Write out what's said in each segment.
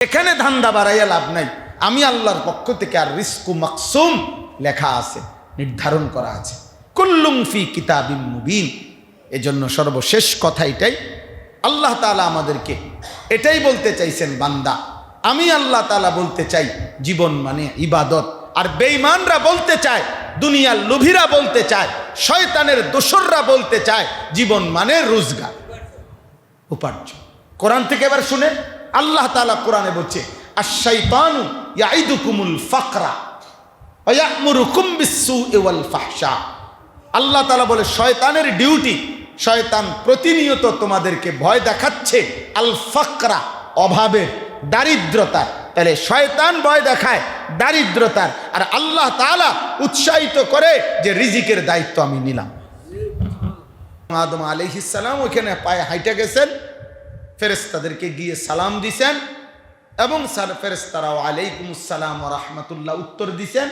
এখানে ধান্দা বাড়াইয়া লাভ নাই। আমি আল্লাহর পক্ষ থেকে আর রিজকু মাকসুম লেখা আছে, নির্ধারণ করা আছে, কুল্লুম ফি কিতাবিম মুবিন। এজন্য সর্বশেষ কথা এটাই, আল্লাহ তাআলা আমাদেরকে এটাই বলতে চাইছেন, বান্দা আমি আল্লাহ তাআলা বলতে চাই জীবন মানে ইবাদত। আর বেঈমানরা বলতে চায়, দুনিয়ার লোভীরা বলতে চায়, শয়তানের দোসররা বলতে চায় জীবন মানে রোজগার, উপার্জন। কোরআন থেকে এবার শুনে আল্লাহ তাআলা কোরআনে বলছে, আশ-শাইতানু ইয়াইদুকুমুল ফাকরা ওয়া ইয়া'মুরুকুম বিস-সু'i ওয়াল ফাহশা। আল্লাহ তাআলা বলে শয়তানের ডিউটি, শয়তান প্রতিনিয়ত তোমাদেরকে ভয় দেখাচ্ছে আল ফাকরা, অভাবের, দারিদ্রতার। তাহলে শয়তান ভয় দেখায় দারিদ্রতার, আর আল্লাহ তাআলা উৎসাহিত করে যে রিজিকের দায়িত্ব আমি নিলাম। আদম আলাইহিস সালাম ওখানে পায়ে হাইটা গেছেন, ফেরেশতাদেরকে গিয়ে সালাম দিছেন এবং ফেরেশতারাও আলাইকুমুস সালাম ওয়া রাহমাতুল্লাহ উত্তর দিছেন।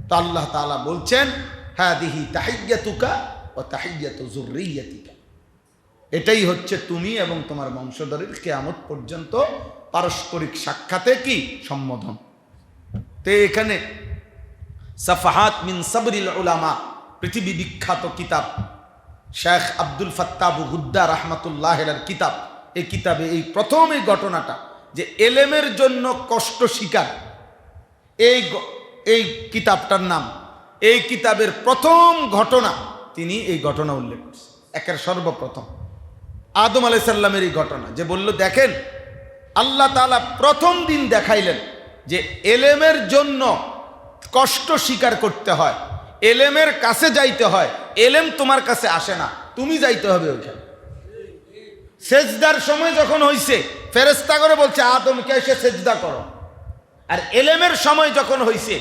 তো আল্লাহ তাআলা বলছেন, হাদিহি তাহিয়্যাতুকা ওয়া তাহিয়্যাতু যুররিয়্যাতিকা, এটাই হচ্ছে তুমি এবং তোমার বংশধরের কিয়ামত পর্যন্ত পারস্পরিক সাক্ষাতে কি সম্বোধন। তো এখানে সাফাহাত মিন সাবরিল উলামা, পৃথিবী বিখ্যাত কিতাব শেখ আব্দুল ফাত্তাহ আবু গুদ্দা রাহমাতুল্লাহ আলাইহির কিতাব। এই কিতাবে এই প্রথম এই ঘটনাটা যে এলেমের জন্য কষ্ট স্বীকার, এই কিতাবটার নাম, এই কিতাবের প্রথম ঘটনা তিনি এই ঘটনা উল্লেখ করছেন। একের সর্বপ্রথম আদম আলাইহিস সালামের এই ঘটনা, যে বলল দেখেন আল্লাহ তাআলা প্রথম দিন দেখাইলেন যে এলেমের জন্য কষ্ট স্বীকার করতে হয়, এলেমের কাছে যাইতে হয়। এলেম তোমার কাছে আসে না, তুমি যাইতে হবে ওইখানে। সেজদার সময় যখন হইছে, ফেরেশতা করে বলছে আদমকে এসে সেজদা করো। আর এলেমের সময় যখন হইছে,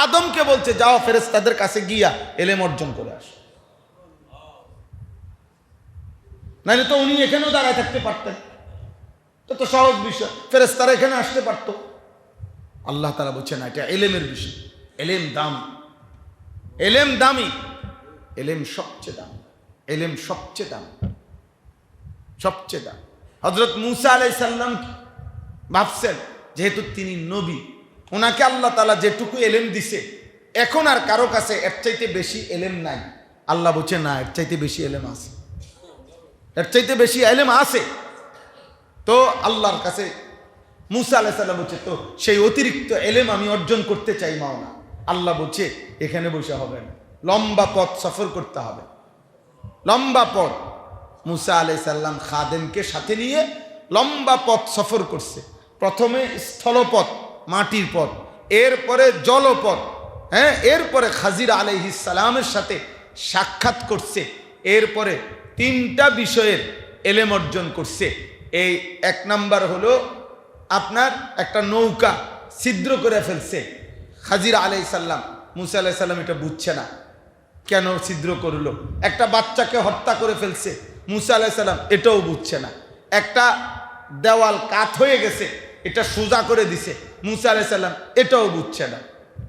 আদমকে বলছে যাও ফেরেশতাদের কাছে গিয়া এলেম অর্জন করে আসো। নাহলে তো উনি এখানেও দাঁড়ায় থাকতে পারতেন, তো সহজ বিষয়, ফেরেশতারা এখানে আসতে পারতো। আল্লাহ তাআলা বলছেন এটা এলেমের বিষয়, এলেম দামি, এলেম দামি, এলেম সবচেয়ে দামি, এলেম সবচেয়ে দামি, সবচেয়ে দামি। হযরত মূসা আলাইহিস সালাম ভাবছেন যেহেতু তিনি নবী, ওনাকে আল্লাহ তাআলা যেটুকু এলেম দিছে, এখন আর কারো কাছে এর চাইতে বেশি এলেম নাই। আল্লাহ বলছে না, এর চাইতে বেশি এলেম আছে, এর চাইতে বেশি এলেম আছে। তো আল্লাহর কাছে মূসা আলাইহিস সালাম বলছে তো সেই অতিরিক্ত এলেম আমি অর্জন করতে চাই মাওলা। আল্লাহ বলছে এখানে বসে হবে না, লম্বা পথ সফর করতে হবে, লম্বা পথ। মূসা আলাইহিস সালাম খাদেমকে সাথে নিয়ে লম্বা পথ সফর করছে। প্রথমে স্থলপথ, মাটির পথ, এরপরে জলপথ, হ্যাঁ, এরপরে খাজির আলাইহিস সালামের সাথে সাক্ষাৎ করছে, এরপরে তিনটা বিষয়ের এলেম অর্জন করছে। এই এক নাম্বার হলো আপনার একটা নৌকা ছিদ্র করে ফেলছে খাজির আলাইহিস সালাম। মূসা আলাইহিস সালাম এটা বুঝছে না, কেন ছিদ্র করলো। একটা বাচ্চাকে হত্যা করে ফেলছে, মূসা আলাইহিস সালাম এটাও বুঝছে না। একটা দেওয়াল কাত হয়ে গেছে, এটা সোজা করে দিছে, মূসা আলাইহিস সালাম এটাও বুঝছে না।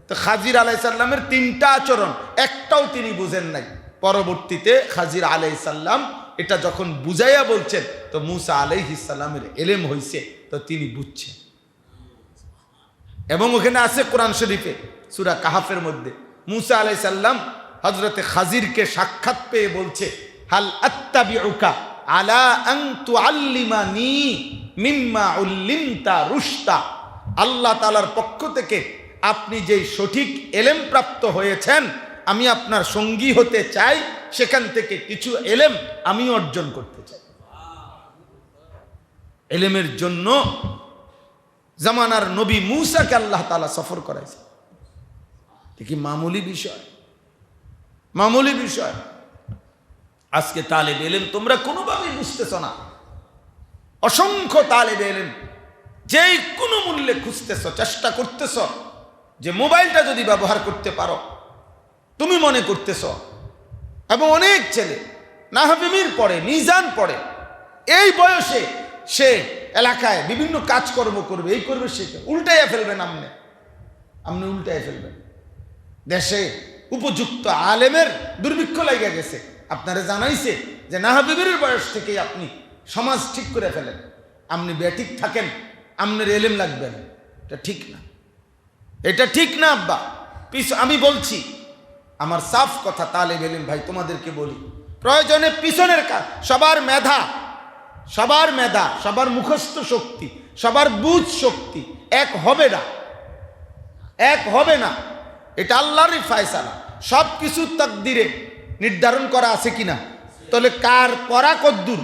তো খাজির আলাইহিস সালামের তিনটা আচরণ একটাও তিনি বুঝেন নাই। পরবর্তীতে খাজির আলাইহিস সালাম এটা যখন বুঝাইয়া বলছেন, তো মূসা আলাইহিস সালামের এলেম হইছে, তো তিনি বুঝছেন। এবং ওখানে আছে কোরআন শরীফে সূরা কাহাফের মধ্যে মূসা আলাইহিস সালাম হযরতে খাজিরকে সাক্ষাৎ পেয়ে বলছে, হাল আত্তাবিউকা আলা আন তুআল্লিমানি মিম্মা উল্লিমতা রুশতা। আল্লাহ তাআলার পক্ষ থেকে আপনি যেই সঠিক এলেম প্রাপ্ত হয়েছেন, আমি আপনার সঙ্গী হতে চাই, সেখান থেকে কিছু এলেম আমি অর্জন করতে চাই। এলেমের জন্য জামানার নবী মূসাকে আল্লাহ তাআলা সফর করাইছে। কি মামুলি বিষয়, মামুলি বিষয়। আজকে তালেব এলেম তোমরা কোনোভাবেই বুঝতেছ না। অসংখ্য তালেব এলেম যেই কোনো মূল্যে খুঁজতেছ, চেষ্টা করতেছ যে মোবাইলটা যদি ব্যবহার করতে পারো, তুমি মনে করতেছ। এবং অনেক ছেলে নাহবিমির পড়ে, মিজান পড়ে, এই বয়সে সে এলাকায় বিভিন্ন কাজকর্ম করবে, এই করবে, সে উল্টাইয়া ফেলবেন, আপনি উল্টাইয়া ফেলবেন। দেশে উপযুক্ত আলেমের দুর্ভিক্ষ লেগে গেছে, আপনারা জানাইছে যে নাহবিবির বয়স থেকেই আপনি সমাজ ঠিক করে ফেলেন। আপনি বেঠিক থাকেন, আপনার এলেম লাগবে না, এটা ঠিক না, এটা ঠিক না আব্বা। আমি বলছি, আমার সাফ কথা, তালেব এলেম ভাই তোমাদেরকে বলি, প্রয়োজনে পিছনের কাজ, সবার মেধা, সবার মুখস্থ শক্তি, সবার বুঝ শক্তি এক হবে না, এটা আল্লাহরই ফয়সালা। সব কিছু তাকদিরে নির্ধারণ করা আছে কিনা? তাহলে কার পড়া কদ্দুর,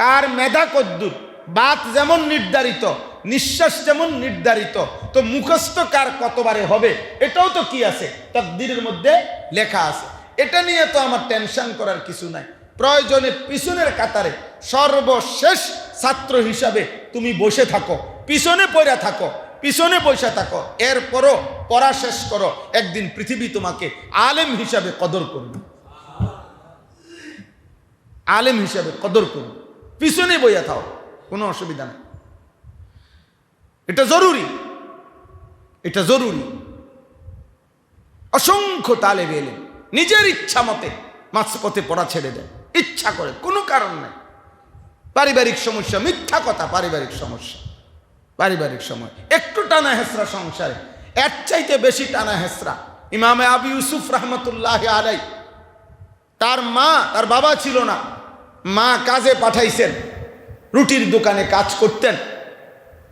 কার মেধা কদ্দুর, বাত যেমন নির্ধারিত, নিঃশ্বাস যেমন নির্ধারিত, তো মুখস্থ কার কতবারে হবে এটাও তো কি আছে, তাকদিরের মধ্যে লেখা আছে। এটা নিয়ে তো আমার টেনশন করার কিছু নাই। প্রয়োজনে পিছনের কাতারে সর্বশেষ ছাত্র হিসাবে তুমি বসে থাকো, পিছনে পড়ে থাকো, পিছনে বসে থাকো, এরপরও পড়া শেষ করো। একদিন পৃথিবী তোমাকে আলেম হিসাবে কদর করবে, আলেম হিসাবে কদর করবে। পিছনে বইয়া থাও, কোনো অসুবিধা নেই। এটা জরুরি, এটা জরুরি। অসংখ্য তালেব এলেম নিজের ইচ্ছা মতে মাঝপথে পড়া ছেড়ে দেয়, ইচ্ছা করে, কোনো কারণ নেই। পারিবারিক সমস্যা, মিথ্যা কথা, পারিবারিক সমস্যা, পারিবারিক সময় একটু টানা হেসরা সংসারে, এর চাইতে বেশি টানা হেসরা। ইমামে আবু ইউসুফ রহমতুল্লাহ আলাই, তার মা, তার বাবা ছিল না, মা কাজে পাঠাইছেন, রুটির দোকানে কাজ করতেন।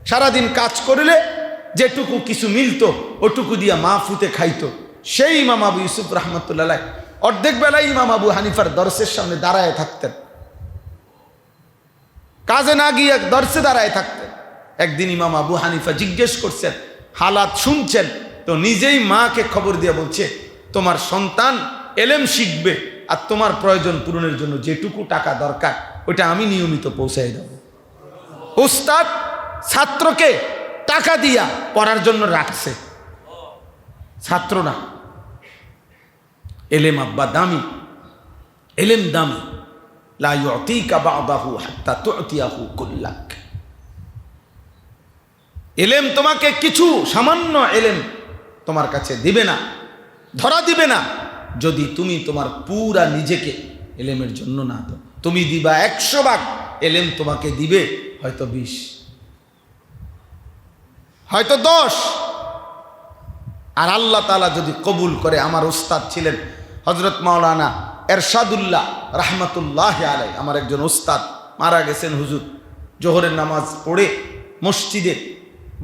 সারাদিন কাজ করলে যেটুকু কিছু মিলতো ওটুকু দিয়া মা ফুতে খাইতো। সেই ইমাম আবু ইউসুফ রহমতুল্লাহ অর্ধেক বেলায় ইমাম আবু হানিফার দরসের সামনে দাঁড়ায় থাকতেন, কাজে না গিয়ে দরসে দাঁড়ায় থাকতেন। একদিন ইমাম আবু হানিফা জিজ্ঞেস করছেন, হালাত শুনছেন, তো নিজেই মাকে খবর দিয়ে বলছে, তোমার সন্তান এলেম শিখবে, আর তোমার প্রয়োজন পূরণের জন্য যেটুকু টাকা দরকার ওইটা আমি নিয়মিত পৌঁছাই দেব। উস্তাদ ছাত্রকে টাকা দিয়া পড়ার জন্য রাখছে, ছাত্র না। এলেম আব্বা দামি, এলেম দামি। লা ইউতিকা বাদাহু হাত্তা তুতিয়াহু কুল্লাক। এলেম তোমাকে কিছু সামান্য এলেম তোমার কাছে দিবে না, ধরা দিবে না, যদি তুমি তোমার পুরা নিজেকে এলেমের জন্য না দাও। তুমি দিবা 100 ভাগ, এলেম তোমাকে দিবে হয়তো 20, হয়তো 10। আর আল্লাহ তাআলা যদি কবুল করে, আমার উস্তাদ ছিলেন হযরত মাওলানা এরশাদুল্লাহ রহমতুল্লাহ আলাই, আমার একজন উস্তাদ, মারা গেছেন হুজুর। জোহরের নামাজ পড়ে মসজিদে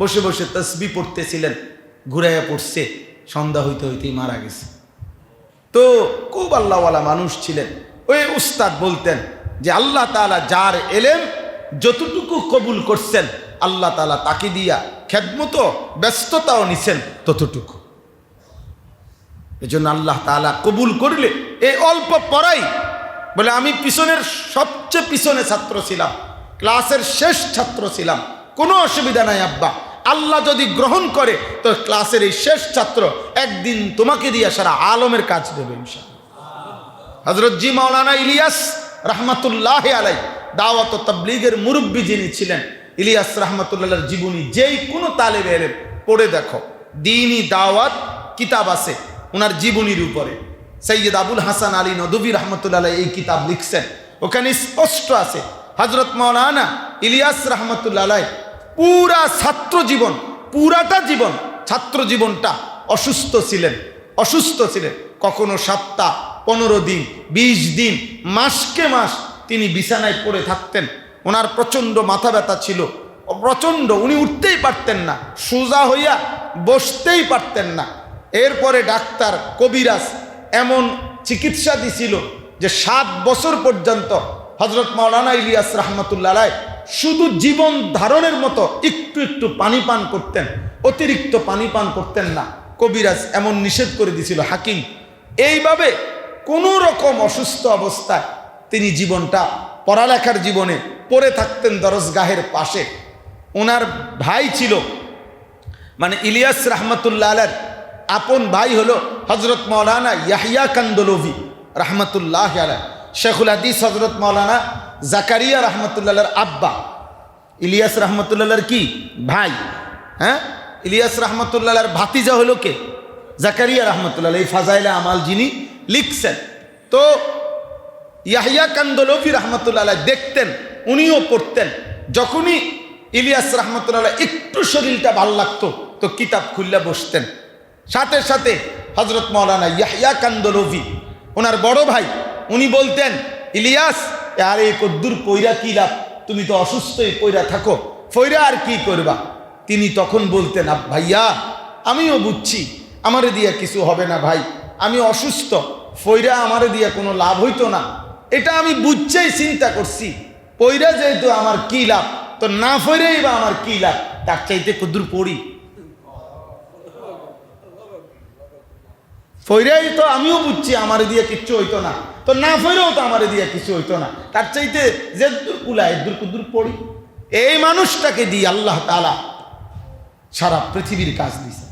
বসে বসে তাসবিহ পড়তেছিলেন, ঘুরাইয়া পড়ছে, সন্ধ্যা হইতে হইতেই মারা গেছে। তো খুব আল্লাহওয়ালা মানুষ ছিলেন। ওই উস্তাদ বলতেন যে আল্লাহ তাআলা যার এলেম যতটুকু কবুল করছেন, আল্লাহ তাআলা তাকে দিয়া খেদমত ব্যস্ততাও নিছেন ততটুকু। এজন্য আল্লাহ তাআলা কবুল করলে এই অল্প পড়াই, বলে আমি পিছনের সবচেয়ে পিছনে ছাত্র ছিলাম, ক্লাসের শেষ ছাত্র ছিলাম, কোনো অসুবিধা নাই আব্বা। আল্লাহ যদি গ্রহণ করে তো ক্লাসের এই শেষ ছাত্র একদিন তোমাকে দিয়ে সারা আলমের কাজ দেবে ইনশাআল্লাহ। হযরত জি মাওলানা ইলিয়াস রহমতুল্লাহ আলাই, দাওয়াত ও তাবলীগের মুরব্বী যিনি ছিলেন, ইলিয়াস রহমতুল্লাহর জীবনী যেই কোনো তালেবে এলেম পড়ে দেখো, দ্বীনি দাওয়াত কিতাব আছে ওনার জীবনীর উপরে। সৈয়দ আবুল হাসান আলী নদভী রহমতুল্লাহ এই কিতাব লিখছেন, ওখানে স্পষ্ট আছে হযরত মাওলানা ইলিয়াস রহমতুল্লাহ পুরা ছাত্র জীবন, পুরাটা জীবন, ছাত্র জীবনটা অসুস্থ ছিলেন, অসুস্থ ছিলেন। কখনো সপ্তাহ, 15 দিন, 20 দিন, মাসকে মাস তিনি বিছানায় পড়ে থাকতেন। ওনার প্রচণ্ড মাথা ব্যথা ছিল, প্রচণ্ড, উনি উঠতেই পারতেন না, সোজা হইয়া বসতেই পারতেন না। এরপরে ডাক্তার কবিরাজ এমন চিকিৎসা দিছিল যে 7 বছর পর্যন্ত হযরত মাওলানা ইলিয়াস রহমতুল্লাহ শুধু জীবন ধারণের মতো একটু একটু পানি পান করতেন, অতিরিক্ত পানি পান করতেন না। কবিরাজ এমন নিষেধ করে দিছিল, হাকিম। এইভাবে কোনো রকম অসুস্থ অবস্থায় তিনি জীবনটা, পড়ালেখার জীবনে পড়ে থাকতেন দরজগাহের পাশে। ওনার ভাই ছিল, মানে ইলিয়াস রহমতুল্লাহ আলাইহির আপন ভাই হলো হযরত মাওলানা ইয়াহিয়া কান্দলভি রহমতুল্লাহ আলাইহি, শেখুল হাদিস হযরত মাওলানা জাকারিয়া রহমতুল্লাহর আব্বা। ইলিয়াস রহমতুল্লাহর কি ভাই? হ্যাঁ, ইলিয়াস রহমতুল্লাহর ভাতিজা হলো কে? জাকারিয়া রহমতুল্লাহ। এই ফাজাইলে আমাল যিনি লিখছেন, তো ইয়াহিয়া কান্দলভি রহমতুল্লাহ দেখতেন, উনিও পড়তেন। যখনই ইলিয়াস রাহমাতুল্লাহ একটু শরীরটা ভাল লাগতো তো কিতাব খুললে বসতেন। সাথে সাথে হযরত মাওলানা ইয়াহইয়া কান্দলভি ওনার বড় ভাই উনি বলতেন, ইলিয়াস আরে কদ্দুর পয়রা কি লাভ, তুমি তো অসুস্থই পয়রা থাকো, পয়রা আর কি করবা। তিনি তখন বলতেন, ভাইয়া আমিও বুঝছি আমারে দিয়া কিছু হবে না ভাই, আমি অসুস্থ, পয়রা আমারে দিয়া কোনো লাভ হইতো না, এটা আমি বুঝছেই চিন্তা করছি, পয়রা যেহেতু আমার কি লাভ, তো না পয়রাই বা আমার কি লাভ, তার চাইতে কদ্দুর পড়ি, পয়রাই তো আমিও বুঝছি আমারে দিয়া কিচ্ছু হইতো না, তো না পয়রাও তো আমারে দিয়া কিছু হইতো না, তার চাইতে যে দূর কুলায় দূর কুদুর পড়ি। এই মানুষটাকে দিয়ে আল্লাহ তাআলা সারা পৃথিবীর কাজ দিছে।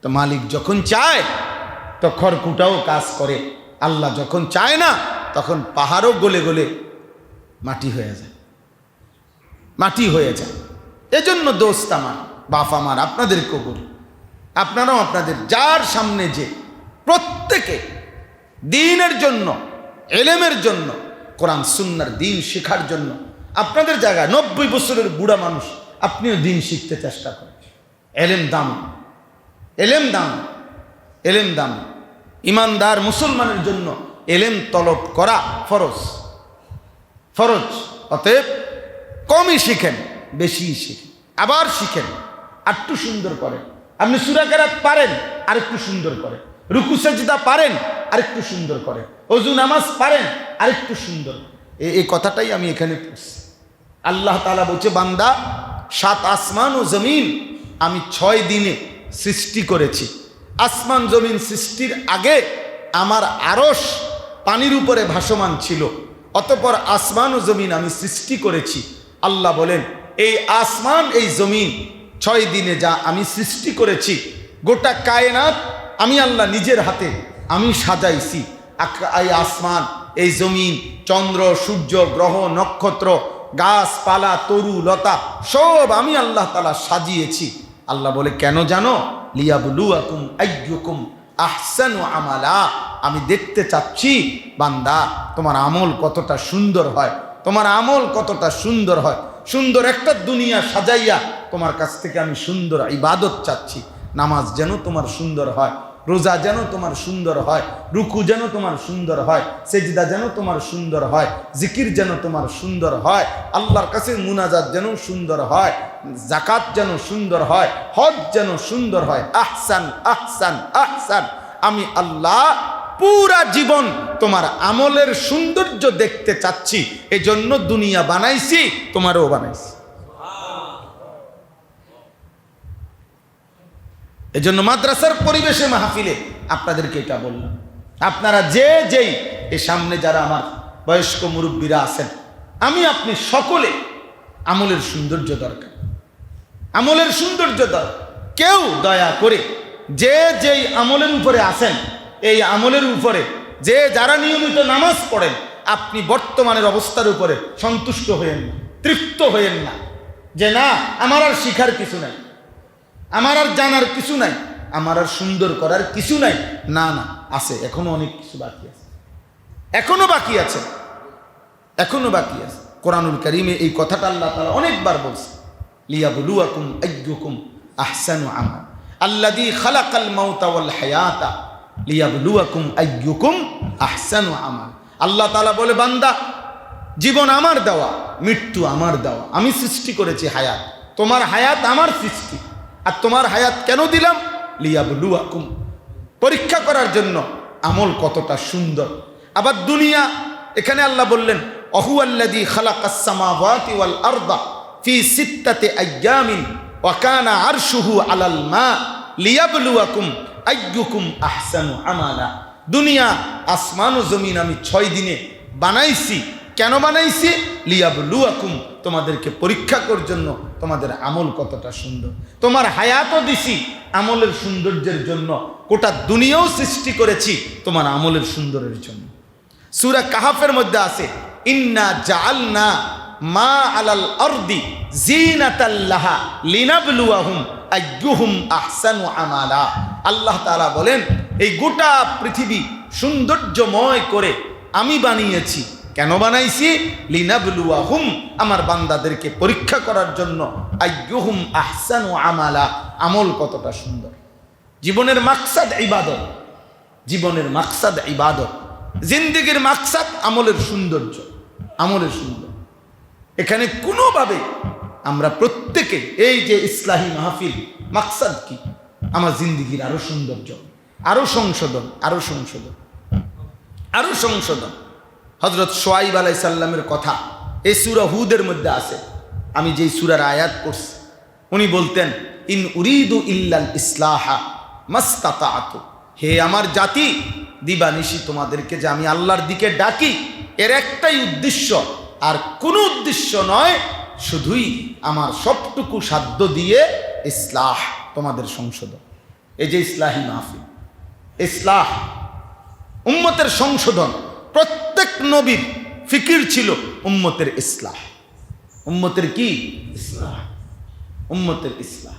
তো মালিক যখন চায় তো খড়কুটাও কাজ করে, আল্লাহ যখন চায় না তখন পাহাড়ও গলে গলে মাটি হয়ে যায়, মাটি হয়ে যায়। এজন্য দোস্ত আমার, বাপ আমার, আপনাদেরকেও বলি, আপনারাও আপনাদের যার সামনে যে প্রত্যেকে দ্বীনের জন্য, ইলমের জন্য, কোরআন সুন্নাহর দ্বীন শেখার জন্য, আপনাদের জায়গায় 90 বছরের বুড়া মানুষ, আপনিও দ্বীন শিখতে চেষ্টা করেন। ইলম দাম, ইলম দাম, ইলম দাম। ইমানদার মুসলমানের জন্য ইলম তলব করা ফরজ, ফরজ। অতএব কমই শিখেন, বেশি শিখেন, আবার শিখেন, আরেকটু সুন্দর করেন। আপনি সূরা কেরাত পারেন, আরেকটু সুন্দর করেন। রুকু সাজদা পারেন, আরেকটু সুন্দর করেন। ওযু নামাজ পারেন, আরেকটু সুন্দর। এই কথাটাই আমি এখানে পড়ছি। আল্লাহ তাআলা বলছে, বান্দা 7 আসমান ও জমিন আমি 6 দিনে সৃষ্টি করেছি। আসমান জমিন সৃষ্টির আগে আমার আরশ পানির উপরে ভাসমান ছিল, অতঃপর আসমান ও জমিন আমি সৃষ্টি করেছি। আল্লাহ বলেন, এই আসমান এই জমিন 6 দিনে যা আমি সৃষ্টি করেছি, গোটা কায়নাত আমি আল্লাহ নিজের হাতে আমি সাজাইছি। এই আসমান, এই জমিন, চন্দ্র, সূর্য, গ্রহ, নক্ষত্র, গাছপালা, তরু লতা সব আমি আল্লাহ তাআলা সাজিয়েছি। আল্লাহ বলে, কেন জানো? লিয়াবলুয়াকুম আইয়ুকুম আহসানু আমালা। আমি দেখতে চাচ্ছি বান্দা তোমার আমল কতটা সুন্দর হয়, তোমার আমল কতটা সুন্দর হয়। সুন্দর একটা দুনিয়া সাজাইয়া তোমার কাছ থেকে আমি সুন্দর ইবাদত চাচ্ছি। নামাজ যেন তোমার সুন্দর হয়, রোজা যেন তোমার সুন্দর হয়, রুকু যেন তোমার সুন্দর হয়, সেজদা যেন তোমার সুন্দর হয়, জিকির যেন তোমার সুন্দর হয়, আল্লাহর কাছে মুনাজাত যেন সুন্দর হয়, যাকাত যেন সুন্দর হয়, হজ যেন সুন্দর হয়। আহসান আহসান আহসান। আমি আল্লাহ পুরা জীবন তোমার আমলের সৌন্দর্য দেখতে চাচ্ছি, এজন্য দুনিয়া বানাইছি, তোমারও বানাইছি। এজন্য মাদ্রাসার পরিবেশে মাহফিলে আপনাদেরকে এটা বললাম। আপনারা যেই এই সামনে যারা আমার বয়স্ক মুরব্বীরা আছেন, আমি আপনি সকলে আমলের সৌন্দর্য দরকার, আমলের সৌন্দর্য দরকার। কেউ দয়া করে যেই আমলের উপরে আছেন, এই আমলের উপরে যারা নিয়মিত নামাজ পড়েন, আপনি বর্তমানের অবস্থার উপরে সন্তুষ্ট হয়েন না, তৃপ্ত হয়েন না, যে না আমার আর শিখার কিছু নাই, আমার আর জানার কিছু নাই, আমার আর সুন্দর করার কিছু নাই। না না, আছে, এখনো অনেক কিছু বাকি আছে, এখনো বাকি আছে, এখনো বাকি আছে। কোরআনুল কারীমে এই কথাটা আল্লাহ তাআলা অনেকবার বলছে, লিয়াবলুয়াকুম আইয়ুকুম আহসানু আমালা, আল্লাযী খালাকাল মাউতা ওয়াল হায়াতা লিয়াবলুয়াকুম আইয়ুকুম আহসানু আমালা। আল্লাহ তাআলা বলে, বান্দা জীবন আমার দেওয়া, মৃত্যু আমার দেওয়া, আমি সৃষ্টি করেছি হায়াত, তোমার হায়াত আমার সৃষ্টি। আর তোমার হায়াত কেন দিলাম? লিয়াবলুয়াকুম, পরীক্ষা করার জন্য আমল কতটা সুন্দর। আবার দুনিয়া, এখানে আল্লাহ বললেন, অহুয়াল্লাযী খালাকাস সামাওয়াতি ওয়াল আরদা ফি সিত্তাতি আইয়ামিন ওয়া কানা আরশুহু আলাল মা লিয়াবলুয়াকুম আইয়ুকুম আহসানু আমালা। দুনিয়া, আসমান ও জমিন আমি 6 দিনে বানাইছি। কেন বানাইছি? লিয়াবলুয়াকুম, তোমাদেরকে পরীক্ষা করার জন্য, তোমাদের আমল কতটা সুন্দর। তোমার হায়াতও দিছি আমলের সৌন্দর্যের জন্য, গোটা দুনিয়াও সৃষ্টি করেছি তোমার আমলের সুন্দরের জন্য। সূরা কাহাফের মধ্যে আছে, ইন্না জাআলনা মা আলাল আরদি জিনাতাল লাহা লিনাবলুয়াহুম আইয়ুহুম আহসানু আমালা। আল্লাহ তাআলা বলেন, এই গোটা পৃথিবী সৌন্দর্যময় করে আমি বানিয়েছি, কেন বানাইছি? লিনাবলুয়াহুম, আমার বান্দাদেরকে পরীক্ষা করার জন্য। আইয়ুহুম আহসানু আমালা, আমল কতটা সুন্দর। জীবনের মাকসাদ ইবাদত, জীবনের মাকসাদ ইবাদত, জিন্দেগির মাকসাদ আমলের সৌন্দর্য, আমলের সুন্দর। এখানে কোনোভাবে আমরা প্রত্যেকে এই যে ইসলাহি মাহফিল, মাকসাদ কি? আমার জিন্দেগির আরো সৌন্দর্য, আরো সংশোধন, আরো সংশোধন, আরো সংশোধন। হযরত শুআয়ব আলাইহিস সালামের কথা এই সূরা হুদের মধ্যে আছে। আমি যেই সূরার আয়াত পড়ছি, উনি বলতেন, ইন উরিদু ইল্লাল ইসলাহা মাস্তাতাতু, হে আমার জাতি, দিবানিশি তোমাদেরকে যে আমি আল্লাহর দিকে ডাকি, এর একটাই উদ্দেশ্য, আর কোনো উদ্দেশ্য নয়, শুধুই আমার সবটুকু সাধ্য দিয়ে ইসলাহ, তোমাদের সংশোধন। এই যে ইসলাহি মাহফিল, ইসলাহ, উম্মতের সংশোধন। প্রত্যেক নবীর ফিকির ছিল উম্মতের ইসলাহ। উম্মতের কি? ইসলাহ। উম্মতের ইসলাহ,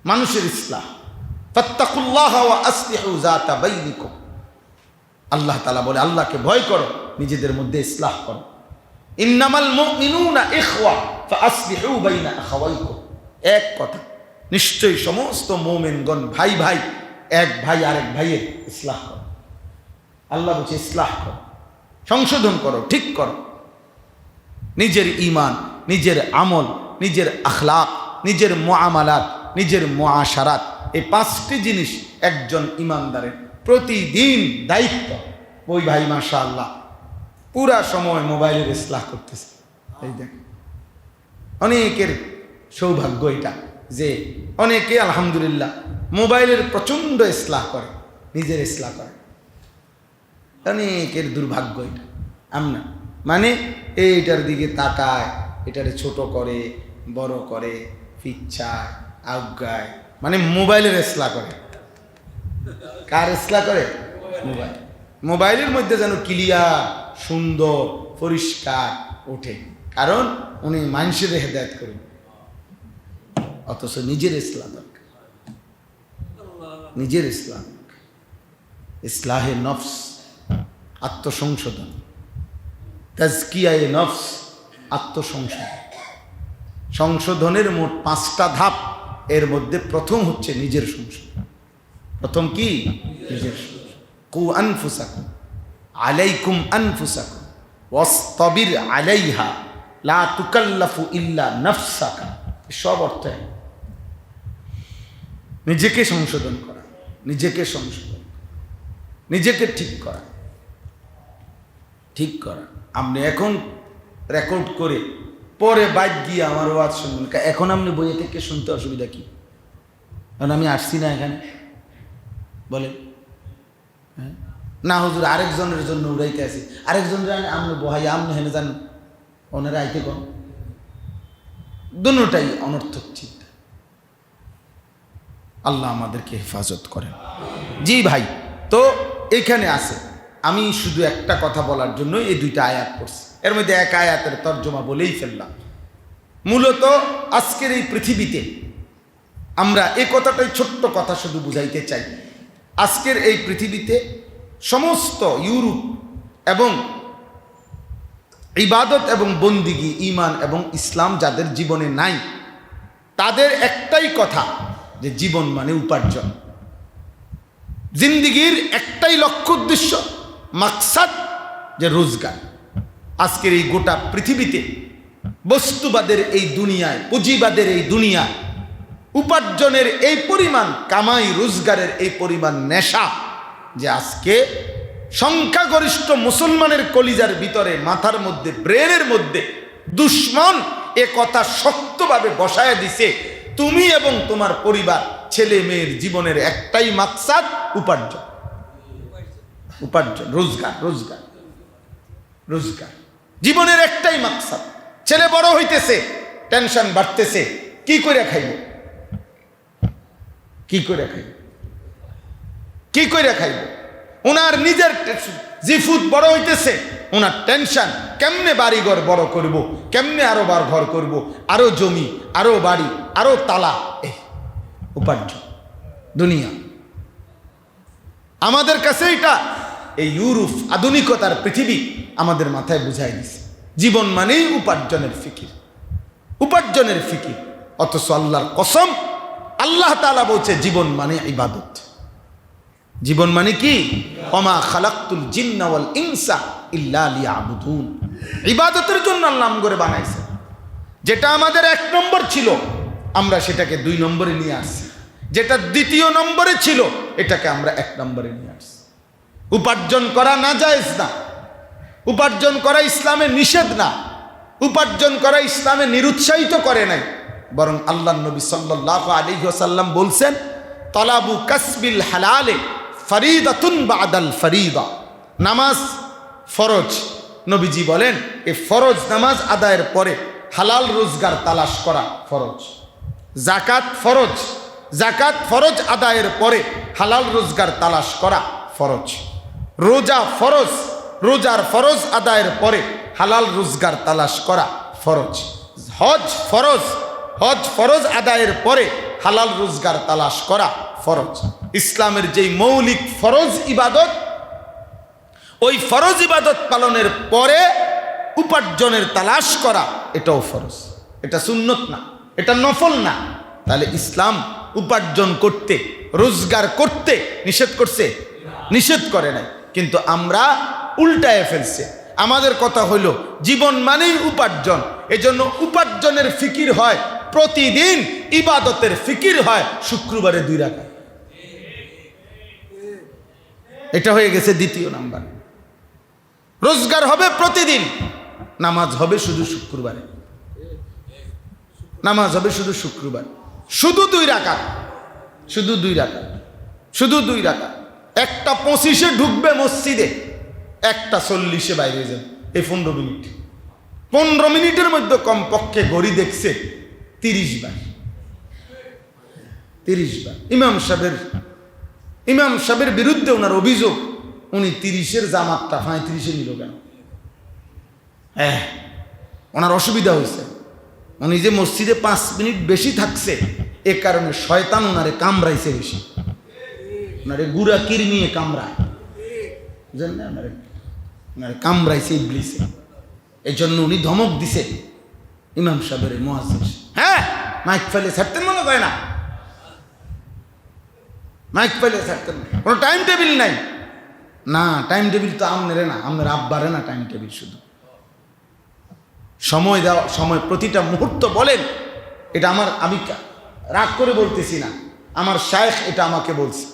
মানুষের ইসলাহ। ফাত্তাকুল্লাহ ওয়া আসলিহু যাতা বাইনিকুম, আল্লাহ তাআলা বলে আল্লাহকে ভয় করো, নিজেদের মধ্যে ইসলাহ করো। ইন্নামাল মুমিনুনা ইখওয়া ফাআসলিহু বাইনা আখাওয়াইকুম, এক কথা, নিশ্চয়ই সমস্ত মুমিনগণ ভাই ভাই, এক ভাই আরেক ভাইয়ের ইসলাহ করো। আল্লাহ বলছে ইসলাহ করো, সংশোধন করো, ঠিক করো। নিজের ঈমান, নিজের আমল, নিজের আখলাক, নিজের মুআমালাত, নিজের মুআশারাত, এই পাঁচটি জিনিস একজন ঈমানদারের প্রতিদিন দায়িত্ব। ওই ভাই মাশাআল্লাহ পুরা সময় মোবাইলের ইসলাহ করতেছে। এই দেখেন, অনেকের সৌভাগ্য এটা যে অনেকে আলহামদুলিল্লাহ মোবাইলের প্রচণ্ড ইসলাহ করে, নিজের ইসলাহ করে। অনেকের দুর্ভাগ্য এটা। আমরা মানে এইটার দিকে তাকায়, এটারে ছোট করে, বড় করে, পিচ্ছায়, আজ্ঞায়, মানে মোবাইলের ইসলাহ করে। কার ইসলাহ করে? মোবাইল। মোবাইলের মধ্যে যেন ক্লিয়ার, সুন্দর, পরিষ্কার ওঠে, কারণ উনি মানুষের হেদায়েত করেন, অথচ নিজের ইসলাম দরকার। নিজের ইসলাম, ইসলাহে নফস, আত্মসংশোধন, তাজকিয়ায়ে নফস, আত্মসংশোধন। সংশোধনের মোট 5টা ধাপ, এর মধ্যে প্রথম হচ্ছে নিজের সংশোধন। প্রথম কি? নিজের সংশোধন। কু আনফুসাকুম আলাইকুম আনফুসাকুম ওয়াসতাবির আলাইহা লা তুকাল্লাফু ইল্লা নাফসাকা, সব অর্থ নিজেকে সংশোধন করা, নিজেকে সংশোধন, নিজেকে ঠিক করা, ঠিক করা। আপনি এখন রেকর্ড করে পরে বাইক গিয়ে আমার ওয়াজ শুনবেন, এখন আপনি বইয়ে থেকে শুনতে অসুবিধা কি? কারণ আমি আসছি না এখানে, বলেন। হ্যাঁ না হুজুর, আরেকজনের জন্য উড়াইতে আসি, আরেকজনের আপনি বহাই, আপনি হেনে যান, ওনারা আইতে কম, দুটাই অনর্থক চিন্তা। আল্লাহ আমাদেরকে হেফাজত করেন। জি ভাই, তো এইখানে আছে, আমি শুধু একটা কথা বলার জন্য এই 2টা আয়াত পড়ছি, এর মধ্যে এক আয়াতের তর্জমা বলেই ফেললাম। মূলত আজকের এই পৃথিবীতে আমরা এই কথাটাই, ছোট্ট কথা শুধু বুঝাইতে চাই। আজকের এই পৃথিবীতে সমস্ত ইউরোপ এবং ইবাদত এবং বন্দিগি, ঈমান এবং ইসলাম যাদের জীবনে নাই, তাদের একটাই কথা যে জীবন মানে উপার্জন। জিন্দিগির একটাই লক্ষ্য, উদ্দেশ্য, মাকসাদ, যে রোজগার। আজকের এই গোটা পৃথিবীতে, বস্তুবাদের এই দুনিয়ায়, পুঁজিবাদের এই দুনিয়ায় উপার্জনের এই পরিমাণ, কামাই রোজগারের এই পরিমাণ নেশা, যে আজকে সংখ্যাগরিষ্ঠ মুসলমানের কলিজার ভিতরে, মাথার মধ্যে, ব্রেনের মধ্যে দুশ্মন এ কথা শক্তভাবে বসায় দিছে, তুমি এবং তোমার পরিবার, ছেলে মেয়ের জীবনের একটাই মাকসাদ উপার্জন, উপার্জন, রোজগার, রোজগার, রোজগার, জীবনের একটাই মাকসাদ। ছেলে বড় হইতেছে, টেনশন বাড়তেছে, কি করে খাইব, কি করে খাইব, কি করে খাইব। ওনার নিজের জিফুত বড় হইতেছে, ওনার টেনশন কেমনে বাড়িঘর বড় করব, কেমনে আরো ঘর করব, আরো জমি, আরো বাড়ি, আরো তালা, উপার্জন, দুনিয়া। আমাদের কাছে এটা এই ইউরোপ আধুনিকতার পৃথিবী আমাদের মাথায় বুঝাই দিছে জীবন মানেই উপার্জনের ফিকির, উপার্জনের ফিকির। অথচ আল্লাহর কসম, আল্লাহ তাআলা বলছে জীবন মানে ইবাদত। জীবন মানে কি? ওমা খালাকতুল জিন্না ওয়াল ইনসা ইল্লা লিয়াবুদুন। ইবাদতের জন্য আল্লাহ আমগরে বানাইছে। যেটা আমাদের 1 নম্বর ছিল আমরা সেটাকে 2 নম্বরে নিয়ে আসছি, যেটা 2য় নম্বরে ছিল এটাকে আমরা 1 নম্বরে নিয়ে আসছি। উপার্জন করা নাজায়েজ না, উপার্জন করা ইসলামে নিষেধ না, উপার্জন করা ইসলামে নিরুৎসাহিত করে নাই, বরং আল্লাহর নবী সাল্লাল্লাহু আলাইহি ওয়াসাল্লাম বলছেন তালাবু কাসবিল হালালে ফরিদাতুন বাদাল ফরিদা। নামাজ ফরজ, নবীজি বলেন এই ফরজ নামাজ আদায়ের পরে হালাল রোজগার তালাশ করা ফরজ। যাকাত ফরজ, যাকাত ফরজ আদায়ের পরে হালাল রোজগার তালাশ করা ফরজ। রোজা ফরজ, রোজার ফরজ আদায়ের পরে হালাল রোজগার তালাশ করা ফরজ। হজ ফরজ, হজ ফরজ আদায়ের পরে হালাল রোজগার তালাশ করা ফরজ। ইসলামের যেই মৌলিক ফরজ ইবাদত, ওই ফরজ ইবাদত পালনের পরে উপার্জনের তালাশ করা এটাও ফরজ। এটা সুন্নত না, এটা নফল না। তাহলে ইসলাম উপার্জন করতে, রোজগার করতে নিষেধ করছে? নিষেধ করে নাই। কিন্তু আমরা উল্টায় ফেলছে। আমাদের কথা হইল জীবন মানেই উপার্জন, এজন্য উপার্জনের ফিকির হয় প্রতিদিন, ইবাদতের ফিকির হয় শুক্রবারে 2 রাকাত। এটা হয়ে গেছে 2য় নাম্বার। রোজগার হবে প্রতিদিন, নামাজ হবে শুধু শুক্রবারে, নামাজ হবে শুধু শুক্রবার, শুধু 2 রাকাত, শুধু 2 রাকাত, শুধু 2 রাকাত। 1:25 ঢুকবে মসজিদে, 1:40 বাইরে যাবে। এই 15 মিনিট, 15 মিনিটের মধ্যে কমপক্ষে ঘড়ি দেখছে 30 বার, 30 বার। ইমাম সাহেবের বিরুদ্ধে ওনার অভিযোগ, উনি 30-এর জামাতটা 35-এ নিল কেন? ওনার অসুবিধা হয়েছে। উনি যে মসজিদে 5 মিনিট বেশি থাকছে, এ কারণে শয়তান ওনারে কামড়াইছে বেশি, ওনারে গুড়া কিরমিয়ে কামড়ায়, ওনারে কামড়াইছে ইবলিসে। এই জন্য উনি ধমক দিছে ইমাম সাহেবের মুয়াজ্জিন। হ্যাঁ, মাইক ফেলে ছাড়তেন মনে হয় না, মাইক ফেলে ছাড়তেন, কোনো টাইম টেবিল নাই। না, টাইম টেবিল তো আমনেরে না, আমনের আব্বারে না টাইম টেবিল, শুধু সময় দেওয়া, সময় প্রতিটা মুহূর্ত বলেন। এটা আমি রাগ করে বলতেছি না, আমার শায়েখ এটা আমাকে বলছে,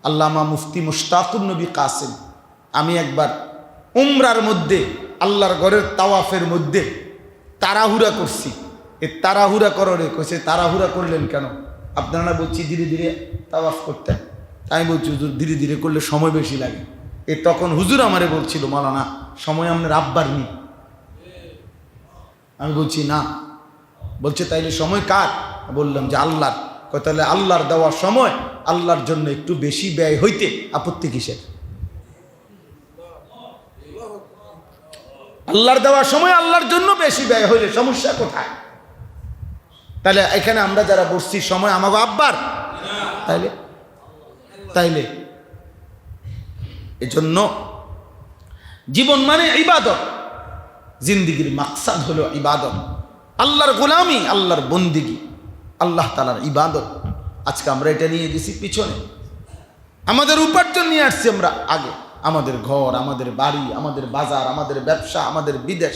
আল্লামা মুফতি মুশতাকুন নবী কাসিম। আমি একবার উমরার মধ্যে আল্লাহর ঘরের তাওয়াফের মধ্যে তাড়াহুড়া করছি। এ তাড়াহুড়া কররে কইছে, তাড়াহুড়া করলেন কেন? আপনারা বলছি ধীরে ধীরে তাওয়াফ করতেন। তাই বলছি হুজুর ধীরে ধীরে করলে সময় বেশি লাগে। তখন হুজুর আমারে বলছিল, মাওলানা সময় আপনার আব্বার নেই। আমি বলছি না। বলছে তাইলে সময় কার? বললাম যে আল্লাহর। তাহলে আল্লাহর দেওয়া সময় আল্লাহর জন্য একটু বেশি ব্যয় হইতে আপত্তি কিসের? আল্লাহর দেওয়া সময় আল্লাহর জন্য বেশি ব্যয় হইলে সমস্যা কোথায়? তাহলে এখানে আমরা যারা বসছি সময় আমাকে আব্বার, তাইলে এজন্য জীবন মানে ইবাদত, জিন্দিগির মাকসাদ হলো ইবাদত, আল্লাহর গোলামি, আল্লাহর বন্দিগি, আল্লাহ তাআলার ইবাদত। আজকে আমরা এটা নিয়ে গেছি পিছনে, আমাদের উপার্জন নিয়ে আসছি আমরা আগে। আমাদের ঘর, আমাদের বাড়ি, আমাদের বাজার, আমাদের ব্যবসা, আমাদের বিদেশ,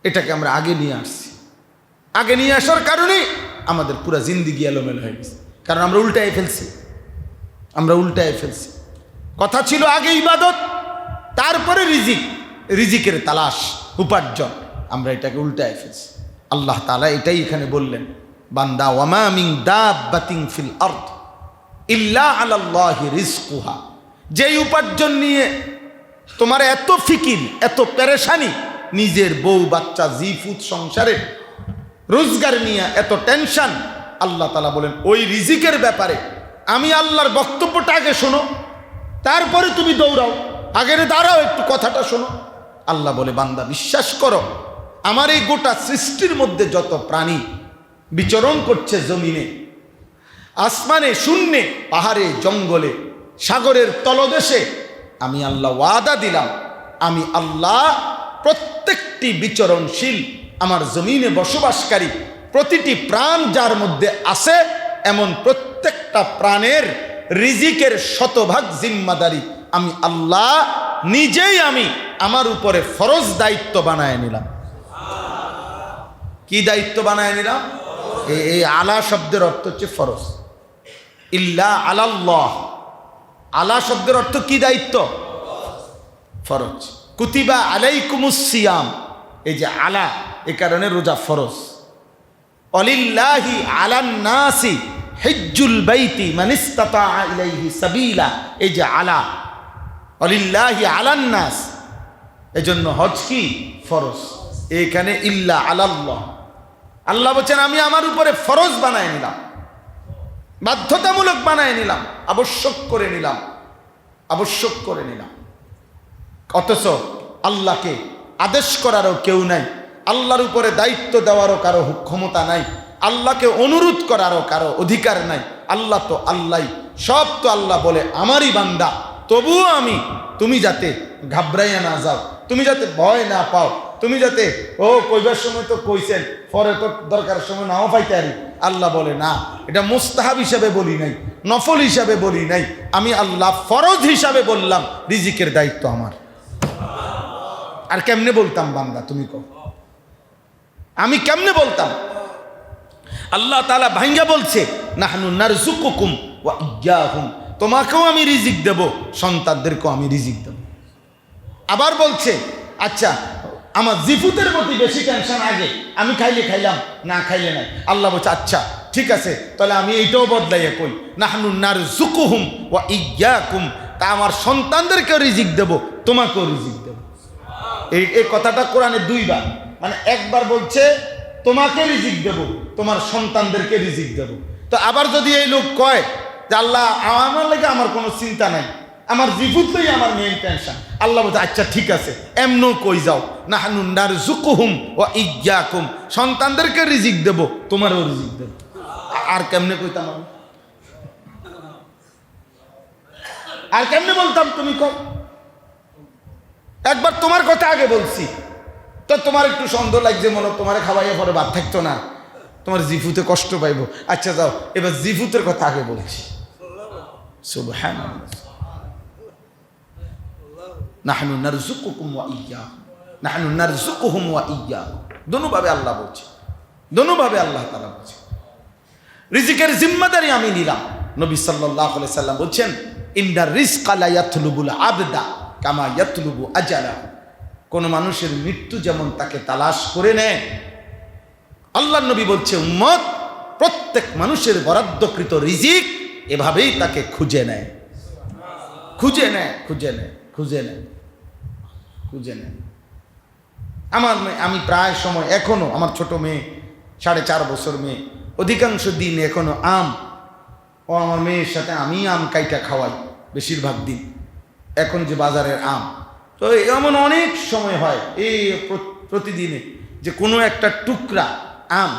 এটাকে আমরা আগে নিয়ে আসছি। আগে নিয়ে আসার কারণে আমাদের পুরা জিন্দিগি এলোমেলো হয়ে গেছে, কারণ আমরা উল্টায় ফেলছি। আমরা উল্টায় ফেলছি। কথা ছিল আগে ইবাদত, তারপরে রিজিক, রিজিকের তালাশ, উপার্জন। আমরা এটাকে উল্টায় ফেলছি। আল্লাহ তাআলা এটাই এখানে বললেন, বান্দা ওয়ামা মিন দাব্বাতিন ফিল আরদ ইল্লা আলাল্লাহি রিজকুহা। যেই উপার্জন নিয়ে তোমার এত ফিকির, এত পেরেশানি, নিজের বউ বাচ্চা জিফুত সংসারের রোজগার নিয়ে এত টেনশন, আল্লাহ তাআলা বলেন ওই রিজিকের ব্যাপারে আমি আল্লাহর বক্তব্যটা আগে শোনো, তারপরে তুমি দৌড়াও। আগের দাঁড়াও, একটু কথাটা শোনো। আল্লাহ বলে, বান্দা বিশ্বাস করো, আমার এই গোটা সৃষ্টির মধ্যে যত প্রাণী বিচরণ করছে জমিনে, আসমানে, শূন্যে, পাহাড়ে, জঙ্গলে, সাগরের তলদেশে, আমি আল্লাহ ওয়াদা দিলাম, আমি আল্লাহ প্রত্যেকটি বিচরণশীল আমার জমিনে বসবাসকারী প্রতিটি প্রাণ যার মধ্যে আছে এমন প্রত্যেকটা প্রাণের রিজিকের শতভাগ জিম্মাদারি আমি আল্লাহ নিজেই আমি আমার উপরে ফরজ দায়িত্ব বানায় নিলাম। কি দায়িত্ব বানায় নিলাম? এই আলা শব্দের অর্থ হচ্ছে ফরজ। ইল্লা আলাল্লাহ, আলা শব্দের অর্থ কি? দায়িত্ব, ফরজ। কুতিবা আলাইকুমুস সিয়াম, এই যে আলা, এ কারণে রোজা ফরজ। অলিল্লাহি আলান নাসি হিজ্জুল বাইতি মান ইসতাতা ইলাইহি সাবিলা, এই যে আলা, অলিল্লাহি আলান নাস, এজন্য হজ কি? ফরজ। এখানে ইল্লা আলাল্লাহ, আল্লাহ বলছেন আমি আমার উপরে ফরজ বানায় নিলাম, বাধ্যতামূলক বানায় নিলাম, আবশ্যক করে নিলাম, আবশ্যক করে নিলাম। অথচ আল্লাহকে আদেশ করারও কেউ নাই, আল্লাহর উপরে দায়িত্ব দেওয়ারও কারো ক্ষমতা নাই, আল্লাহকে অনুরোধ করারও কারো অধিকার নাই। আল্লাহ তো আল্লাহ, সব তো আল্লাহ বলে আমারই বান্দা। তবুও আমি, তুমি যাতে ঘাবড়াইয়া না যাও, তুমি যাতে ভয় না পাও, তুমি যাতে কইবার সময় তো কইছেন, পরে তো দরকার সময় নাও পাইতে পারি, আল্লাহ বলে না, এটা মুস্তাহাব হিসাবে বলি নাই, নফল হিসাবে বলি নাই, আমি আল্লাহ ফরজ হিসাবে বললাম, রিজিকের দায়িত্ব আমার। আর কেমনে বলতাম বান্দা তুমি কও? আমি কেমনে বলতাম? আল্লাহ তাআলা ভাঙ্গা বলছে নাহনু নারযুকুকুম ওয়া ইয়্যাহুম, তোমাকেও আমি রিজিক দেব, সন্তানদেরকেও আমি রিজিক দেব। আবার বলছে আচ্ছা আমার জিফুতের প্রতি বেশি টেনশন আগে, আমি খাইলে খাইলাম, না খাইলে নাই। আল্লাহ বলছে আচ্ছা ঠিক আছে, তাহলে আমি এইটাও বদলাইয়া কই নাহনু নারযুকুহুম ওয়া ইয়্যাকুম, তা আমার সন্তানদেরকেও রিজিক দেব, তোমাকেও রিজিক দেব। এই কথাটা কোরআনে দুইবার, মানে একবার বলছে তোমাকে রিজিক দেব, তোমার সন্তানদেরকে রিজিক দেব। তো আবার যদি এই লোক কয় যে আল্লাহ আমার লাগে আমার কোনো চিন্তা নাই, আমার জিফুতই আমার মেইন টেনশন, আল্লাহ বলছে আচ্ছা ঠিক আছে, এমনও কই যাও নাহনু নারযুকুহুম ওয়া ইয়্যাকুম, সন্তানদেরকে রিজিক দেব, তোমারও রিজিক দেব। আর কেমনে কইতাম আমি? আর কেমনে বলতাম তুমি কও? একবার তোমার কথা আগে বলছি, তো তোমার একটু সন্দেহ লাগছে, মনে তোমার খাওয়াইয়া পরে ভাত থাকতো না, তোমার জিফুতে কষ্ট পাইব। আচ্ছা যাও, এবার জিফুতের কথা আগে বলছি। সুবহানাল্লাহ, নাহনু নারযুকুকুম ওয়া ইয়্যাহুম, নাহনু নারযুকুহুম ওয়া ইয়্যাকুম, দোনোভাবে আল্লাহ বলছে, দোনোভাবে আল্লাহ তাআলা বলছে রিজিকের জিম্মাদারি আমি নিলাম। নবী সাল্লাল্লাহু আলাইহি সাল্লাম বলছেন ইন্নার রিজকা লা ইয়াতলুবুল আবদা কামা ইয়াতলুবু আজালাহু, কোন মানুষের মৃত্যু যেমন তাকে তালাশ করে নেয়, আল্লাহর নবী বলছে উম্মত প্রত্যেক মানুষের বরাদ্দকৃত রিজিক এভাবেই তাকে খুঁজে নেয়, খুঁজে নেয়, খুঁজে নেয়, খুঁজে নেয়, খুঁজে নেয়। আমি প্রায় সময় এখনো, আমার ছোট মেয়ে 4.5 বছর মেয়ে, অধিকাংশ দিন এখনো আম, ও আমার মেয়ের সাথে আমি আম কাইটা খাওয়াই বেশিরভাগ দিন, এখন যে বাজারের আম। তো এমন অনেক সময় হয় এই প্রতিদিনে যে কোনো একটা টুকরা আম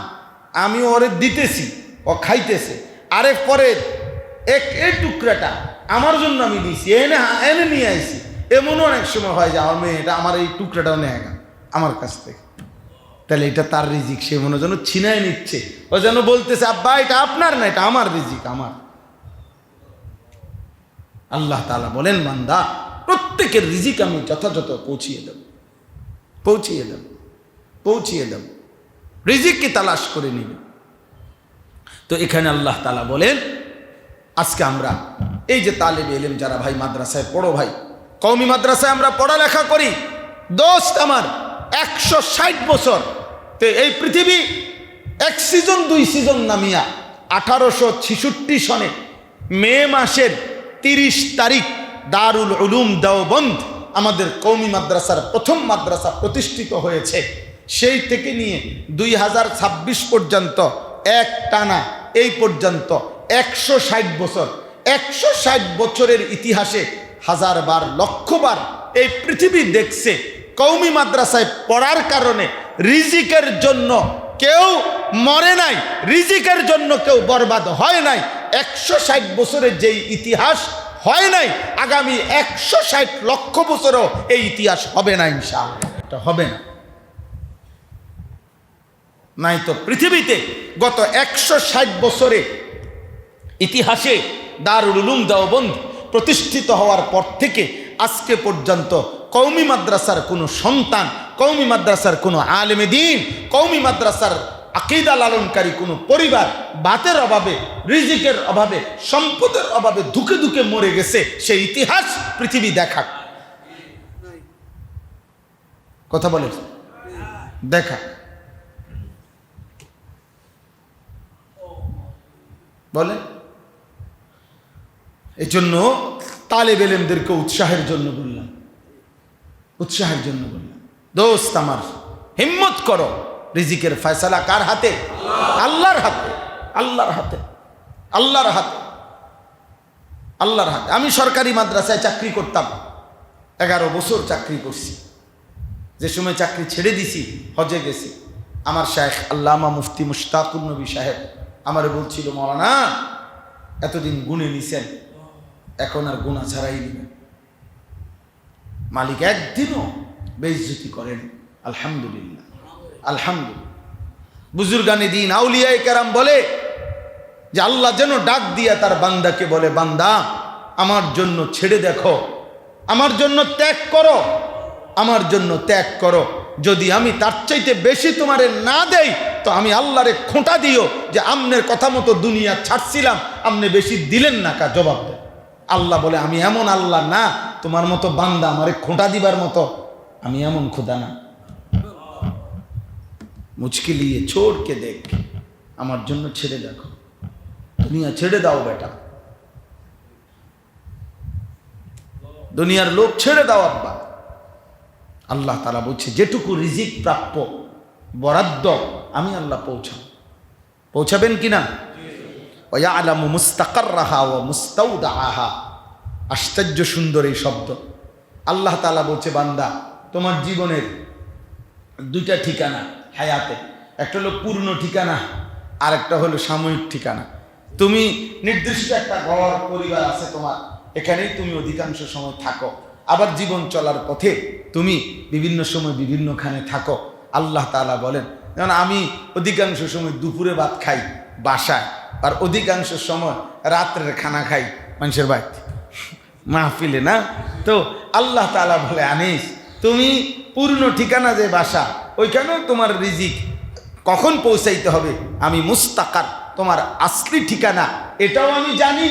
আমি ওরে দিতেছি, ও খাইতেছে, আরেক পরে এই টুকরাটা আমার জন্য আমি দিয়েছি, এনে নিয়ে আইছি। এমনও অনেক সময় হয় যে আমার মেয়েটা আমার এই টুকরাটাও নেয় না আমার কাছ থেকে, তাহলে এটা তার রিজিক, সে মনে যেন ছিনায় নিচ্ছে, ও যেন বলতেছে আব্বা এটা আপনার না, এটা আমার রিজিক, আমার। আল্লাহ তাআলা বলেন বান্দা প্রত্যেকের রিজিক আমি যথাযথ পৌঁছিয়ে দেব, পৌঁছিয়ে দেব, পৌঁছিয়ে দেব, রিজিককে তালাশ করে নিবে। তো এখানে আল্লাহ তাআলা বলেন আজকে আমরা এই যে তালেবে ইলম যারা ভাই মাদ্রাসায় পড়ো, ভাই কওমি মাদ্রাসায় আমরা পড়ালেখা করি, দোস্ত আমার 160 বছর তো এই পৃথিবী 1 সিজন 2 সিজন নামিয়া 1866 সনে মে মাসের 30 তারিখ দারুল উলুম দেওবন্দ আমাদের কওমি মাদ্রাসার প্রথম মাদ্রাসা প্রতিষ্ঠিত হয়েছে। সেই থেকে নিয়ে 2026 পর্যন্ত এক টানা এই পর্যন্ত 160 বছর, 160 বছরের ইতিহাসে হাজারবার লক্ষবার এই পৃথিবী দেখছে কওমি মাদ্রাসায় পড়ার কারণে রিজিকের জন্য কেউ মরে নাই, রিজিকের জন্য কেউ বরবাদ হয় নাই। 160 বছরের যেই ইতিহাস হয় নাই, আগামী 160 লক্ষ বছরও এই ইতিহাস হবে না ইনশাআল্লাহ। এটা হবে না। নাই তো পৃথিবীতে গত 160 বছরে ইতিহাসে দারুল উলুম দেওবন্দ প্রতিষ্ঠিত হওয়ার পর থেকে আজকে পর্যন্ত কওমি মাদ্রাসার কোনো সন্তান, কওমি মাদ্রাসার কোনো আলেমে দ্বীন, কওমি মাদ্রাসার আকীদা লালনকারী কোনো পরিবার বাতের অভাবে, রিজিকের অভাবে, সম্পদের অভাবে ধুকে ধুকে মরে গেছে, সেই ইতিহাস পৃথিবী দেখা। কথা বলে দেখা। বলে এই জন্য তালেব ইলমদেরকে উৎসাহের জন্য বললাম, উৎসাহের জন্য বললাম, দোস্ত আমার হিম্মত করো। রিজিকের ফয়সালা কার হাতে? আল্লাহর হাতে, আল্লাহর হাতে, আল্লাহর হাতে, আল্লাহর হাতে। আমি সরকারি মাদ্রাসায় চাকরি করতাম, 11 বছর চাকরি করছি। যে সময় চাকরি ছেড়ে দিছি, হজে গেছি, আমার শায়েখ আল্লামা মুফতি মুশতাকুর নবী সাহেব আমারে বলছিল, মাওলানা এতদিন গুণে নিছেন, এখন আর গুণা ছাড়াই দিবেন। মালিক একদিনও বেইজ্জতি করেন। আলহামদুলিল্লাহ, আলহামদুলিল্লাহ। বুজুর্গানে দিন আউলিয়ায়ে কেরাম বলে যে আল্লাহ যেন ডাক দিয়া তার বান্দাকে বলে, বান্দা আমার জন্য ছেড়ে দেখো, আমার জন্য ত্যাগ করো, আমার জন্য ত্যাগ করো। যদি আমি তার চাইতে বেশি তোমারে না দেই তো আমি আল্লাহরে খোঁটা দিও যে আমনের কথা মতো দুনিয়া ছাড়ছিলাম, আমনে বেশি দিলেন না, কা জবাব দেয়। আল্লাহ বলে, আমি এমন আল্লাহ না তোমার মতো বান্দা আমারে খোঁটা দিবার মতো, আমি এমন খোদা না। মুচকি লিয়ে ছোড় কে দেখ, আমার জন্য ছেড়ে দেখো, দুনিয়া ছেড়ে দাও বেটা, দুনিয়ার লোক ছেড়ে দাও আব্বা। আল্লাহ তাআলা বলছে যেটুকু রিজিক প্রাপ্য বরাদ্দ আমি আল্লাহ পৌঁছাবেন কিনা? ওয়ায়ালামু মুস্তাকাররাহা ওয়া মুস্তাউদাআহা। আশ্চর্য সুন্দর এই শব্দ। আল্লাহ তাআলা বলছে, বান্দা তোমার জীবনের 2টা ঠিকানা হায়াতে, একটা হলো পূর্ণ ঠিকানা, আর একটা হলো সাময়িক ঠিকানা। তুমি নির্দিষ্ট একটা ঘর পরিবার আছে তোমার, এখানেই তুমি অধিকাংশ সময় থাকো। আবার জীবন চলার পথে তুমি বিভিন্ন সময় বিভিন্নখানে থাকো। আল্লাহ তাআলা বলেন, যেমন আমি অধিকাংশ সময় দুপুরে ভাত খাই বাসায়, আর অধিকাংশ সময় রাত্রের খানা খাই মানুষের বাড়িতে, মাহফিলে না। তো আল্লাহ তাআলা বলে, আনিস তুমি পূর্ণ ঠিকানা যে বাসা, ওইখানেও তোমার রিজিক কখন পৌঁছাইতে হবে আমি মুস্তাকার, তোমার আসলি ঠিকানা এটাও আমি জানি।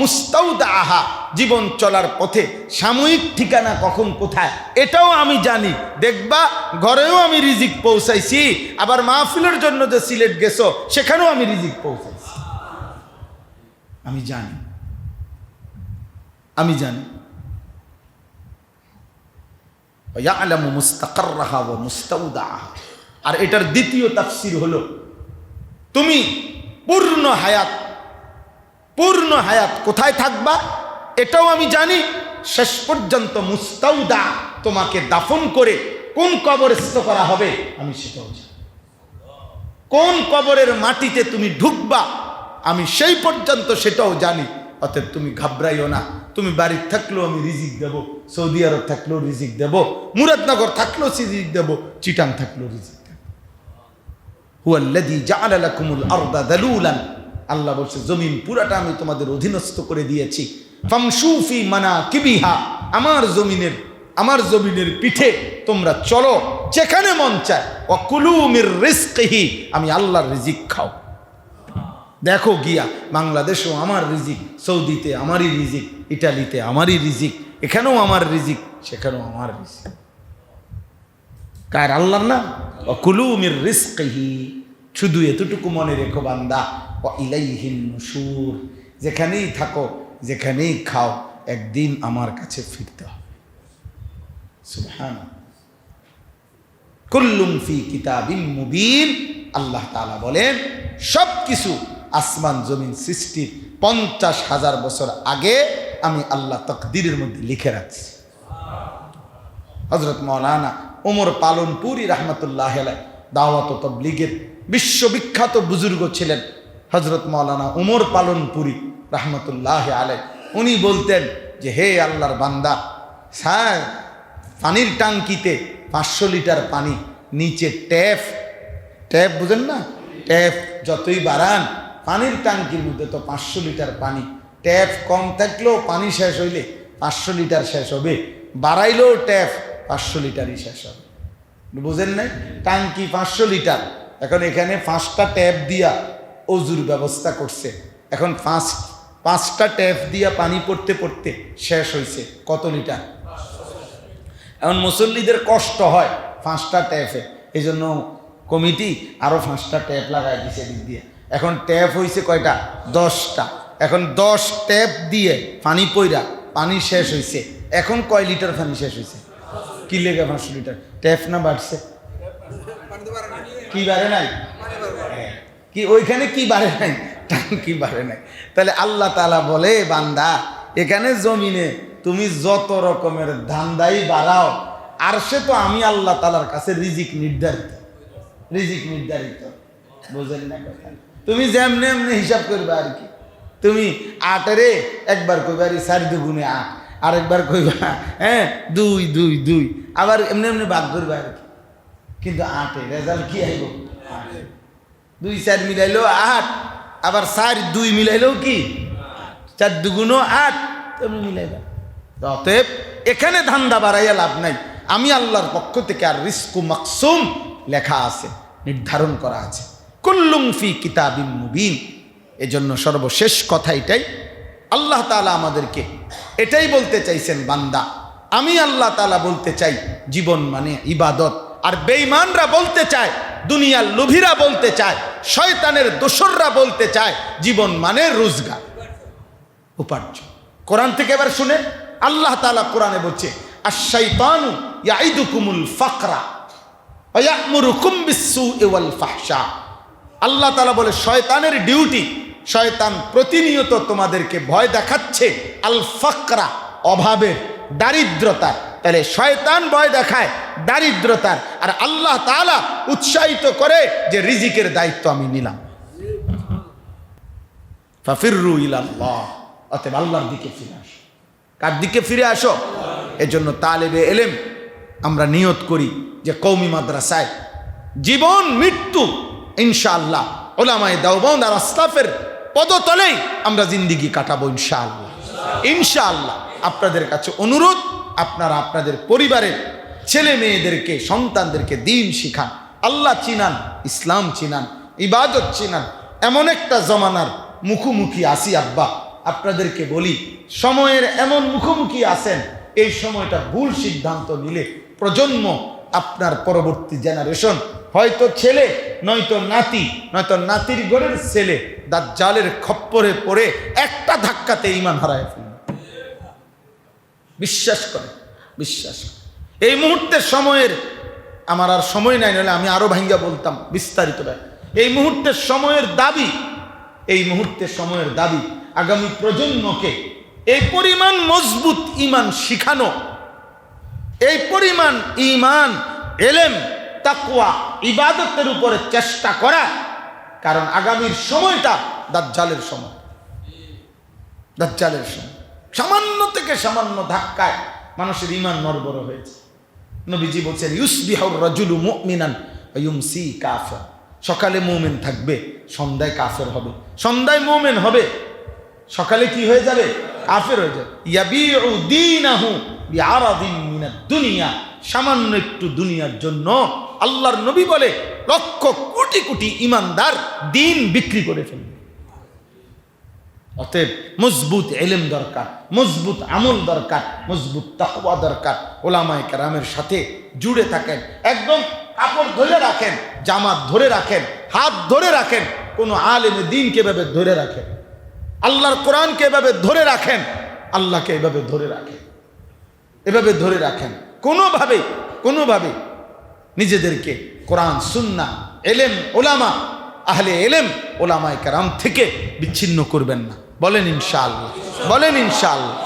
মুস্তাউদাআহা, জীবন চলার পথে সাময়িক ঠিকানা কখন কোথায় এটাও আমি জানি। দেখবা ঘরেও আমি রিজিক পৌঁছাইছি, আবার মাহফিলের জন্য যে সিলেট গেছো সেখানেও আমি রিজিক পৌঁছাইছি। আমি জানি, আমি জানি। ইয়ালামু মুস্তাকাররাহা ওয়া মুস্তাউদাআহা। আর এটার দ্বিতীয় তাফসীর হলো, তুমি পূর্ণ হায়াত কোথায় থাকবা এটাও আমি জানি। শেষ পর্যন্ত মুস্তাউদা, তোমাকে দাফন করে কোন কবরস্থ করা হবে আমি সেটাও জানি। কোন কবরের মাটিতে তুমি ঢুকবা আমি সেই পর্যন্ত সেটাও জানি। অতএব তুমি ঘাবড়াইও না। তুমি বাড়িতে থাকলেও আমি রিজিক দেব, সৌদি আরব থাকলেও রিজিক দেব, মুরাদনগর থাকলেও রিজিক দেব, চিটাং থাকলেও রিজিক দেব। হুয়াল্লাযী জাআলা লাকুমুল আরদা যালুলান, আল্লাহ বলছে জমিন পুরাটা আমি তোমাদের অধীনস্থ করে দিয়েছি। ফামশু ফি মানাকিবিহা, আমার জমিনের পিঠে তোমরা চলো যেখানে মন চায়। ওয়া কুলু মির রিজকিহি, আমি আল্লাহর রিজিক খাও। দেখো গিয়া বাংলাদেশেও আমার রিজিক, সৌদিতে আমারই রিজিক, ইটালিতে আমারই রিজিক, এখানেও আমার রিজিক, সেখানেও আমার রিজিক। কার? আল্লাহর না। ওয়া কুলু মির রিজকিহি, শুধু এতটুকু মনে রেখো বান্দা, ওয়া ইলাইহিন নুশুর, যেখানেই থাকো যেখানেই খাও একদিন আমার কাছে ফিরতে হবে। সুবহানাল্লাহ। কুল্লুম ফি কিতাবিন মুবিন। আল্লাহ তাআলা বলেন সব কিছু আসমান জমিন সৃষ্টির 50,000 বছর আগে আমি আল্লাহ তাকদীরের মধ্যে লিখে রাখছি। হযরত মাওলানা ওমর পালনপুরি রাহমাতুল্লাহ আলাইহি দাওয়াত ও তাবলীগের বিশ্ববিখ্যাত বুজুর্গ ছিলেন। হযরত মাওলানা ওমর পালনপুরি রাহমাতুল্লাহ আলাইহি উনি বলতেন যে হে আল্লাহর বান্দা, স্যার পানির টাঙ্কিতে 500 লিটার পানি, নিচে ট্যাপ, ট্যাপ বুঝেন না, ট্যাপ যতই বাড়ান পানির টাঙ্কির মধ্যে তো 500 লিটার পানি, ট্যাপ কম থাকলেও পানি শেষ হইলে 500 লিটার শেষ হবে, বাড়াইলেও ট্যাপ 500 লিটারই শেষ হবে। বুঝেন নাই? টাঙ্কি 500 লিটার, এখন এখানে 5টা ট্যাপ দিয়া অজুর ব্যবস্থা করছে, এখন 5টা ট্যাপ দিয়া পানি পড়তে পড়তে শেষ হয়েছে কত লিটার। এখন মুসল্লিদের কষ্ট হয় 5টা ট্যাপে, এই জন্য কমিটি আরো 5টা ট্যাপ লাগাই দিছে দিক দিয়ে। এখন ট্যাপ হয়েছে কয়টা? 10টা। এখন 10 ট্যাপ দিয়ে পানি পইরা পানি শেষ হয়েছে, এখন কয় লিটার পানি শেষ হয়েছে? কি লেগে 500 লিটার? ট্যাপ না বাড়ছে? কি বাড়ে নাই? কি ওইখানে কি বাড়ে নাই? টাঙ্কি বাড়ে নাই। তাহলে আল্লাহ তাআলা বলে, বান্দা এখানে জমিনে তুমি যত রকমের ধান্দাই বাড়াও, আর সে তো আমি আল্লাহ তাআলার কাছে রিজিক নির্ধারিত, রিজিক নির্ধারিত। বুঝেন না কথা? তুমি যেমনি এমনি হিসাব করবে আর কি। তুমি 8 একবার কইবা 4 দুগুণে 8, আরেকবার কইবা 2 2 2, আবার এমনি এমনি ভাগ করবে আর কি। কিন্তু 8 রেজাল্ট কি আইব? 2 4 মিলাইলেও 8, আবার 4 2 মিলাইলেও কি 4 দুগুণ 8, তুমি মিলাইবা। অতএব এখানে ধান্দা বাড়াইয়া লাভ নাই। আমি আল্লাহর পক্ষ থেকে আর রিজকু মাকসুম লেখা আছে, নির্ধারণ করা আছে, কুল্লুম ফি কিতাবিম মুবিন। এজন্য সর্বশেষ কথা এটাই, আল্লাহ তাআলা আমাদেরকে এটাই বলতে চাইছেন, বান্দা আমি আল্লাহ তাআলা বলতে চাই জীবন মানে ইবাদত। আর বেঈমানরা বলতে চায়, দুনিয়ার লোভীরা বলতে চায়, শয়তানের দোসররা বলতে চায় জীবন মানে রোজগার, উপার্জন। কোরআন থেকে এবার শুনে আল্লাহ তাআলা কোরআনে বলছে, আশ-শাইতানু ইয়াইদুকুমুল ফাকরা ওয়া ইয়া'মুরুকুম বিস-সু'i ওয়াল ফাহশা। আল্লাহ তাআলা বলে শয়তানের ডিউটি, শয়তান প্রতিনিয়ত তোমাদেরকে ভয় দেখাচ্ছে আল ফাকরা, অভাবের, দারিদ্রতার। তাহলে শয়তান ভয় দেখায় দারিদ্রতার, আর আল্লাহ তাআলা উৎসাহিত করে যে রিজিকের দায়িত্ব আমি নিলাম। ফাফিররু ইলাল্লাহ, অতএব আল্লাহর দিকে ফিরে আসো। কার দিকে ফিরে আসো? এজন্য তালেবে এলেম আমরা নিয়ত করি যে কওমি মাদ্রাসায় জীবন মৃত্যু ইনশাআল্লাহ উলামায়ে দেওবন্দ আর আসলাফের পদতলেই আমরা জিন্দেগি কাটাবো ইনশাআল্লাহ। ইনশাআল্লাহ আপনাদের কাছে অনুরোধ, আপনারা আপনাদের পরিবারের ছেলে মেয়েদেরকে, সন্তানদেরকে দিন শিখান, আল্লাহ চিনান, ইসলাম চিনান, ইবাদত চিনান। এমন একটা জমানার মুখোমুখি আসি আব্বা, আপনাদেরকে বলি সময়ের এমন মুখোমুখি আছেন, এই সময়টা ভুল সিদ্ধান্ত নিলে প্রজন্ম, আপনার পরবর্তী জেনারেশন, হয়তো ছেলে নয়তো নাতি, নয়তো নাতির ঘরের ছেলে দাজ্জালের খপ্পরে পড়ে একটা ধাক্কাতে ঈমান হারায় ফেলবে। বিশ্বাস করে, বিশ্বাস করে। এই মুহূর্তের সময়ের, আমার আর সময় নাই, নাহলে আমি আরো ভাঙ্গা বলতাম বিস্তারিত। এই মুহূর্তের সময়ের দাবি, এই মুহূর্তের সময়ের দাবি আগামী প্রজন্মকে এই পরিমাণ মজবুত ঈমান শিখানো, এই পরিমাণ ঈমান, এলেম, তাকওয়া, ইবাদতের উপরে চেষ্টা করা। কারণ আগামীর সময়টা দাজ্জালের সময়, দাজ্জালের সময়। সামান্য থেকে সামান্য ধাক্কায় মানুষের ঈমান নড়বড় হয়েছে। নবীজি বলছেন, ইউসবিহুর রাজুলু মুমিনান ওয়া ইউমসি কাফির। সকালে মুমিন থাকবে, সন্ধ্যায় কাফের হবে, সন্ধ্যায় মুমিন হবে, সকালে কি হয়ে যাবে? কাফের হয়ে যাবে। ইয়াবিউ দীনাহু বিআরাদিন মিনাদ দুনিয়া। সামান্য একটু দুনিয়ার জন্য আল্লাহর নবী বলে লক্ষ কোটি কোটি ঈমানদার দিন বিক্রি করে ফেলবে। অতএব মজবুত ইলম দরকার, মজবুত আমল দরকার, মজবুত তাকওয়া দরকার। উলামায়ে কেরামের সাথে জুড়ে থাকেন, একদম কাপড় ধরে রাখেন, জামাত ধরে রাখেন, হাত ধরে রাখেন। কোনো আলেমে দ্বীনকে এভাবে ধরে রাখেন, আল্লাহর কোরআনকে এভাবে ধরে রাখেন, আল্লাহকে এভাবে ধরে রাখেন, এভাবে ধরে রাখেন। কোনোভাবে নিজেদেরকে কোরআন, সুন্নাহ, এলেম, ওলামা, আহলে এলেম, ওলামায়ে কেরাম থেকে বিচ্ছিন্ন করবেন না। বলেন ইনশাআল্লাহ, বলেন ইনশাআল্লাহ।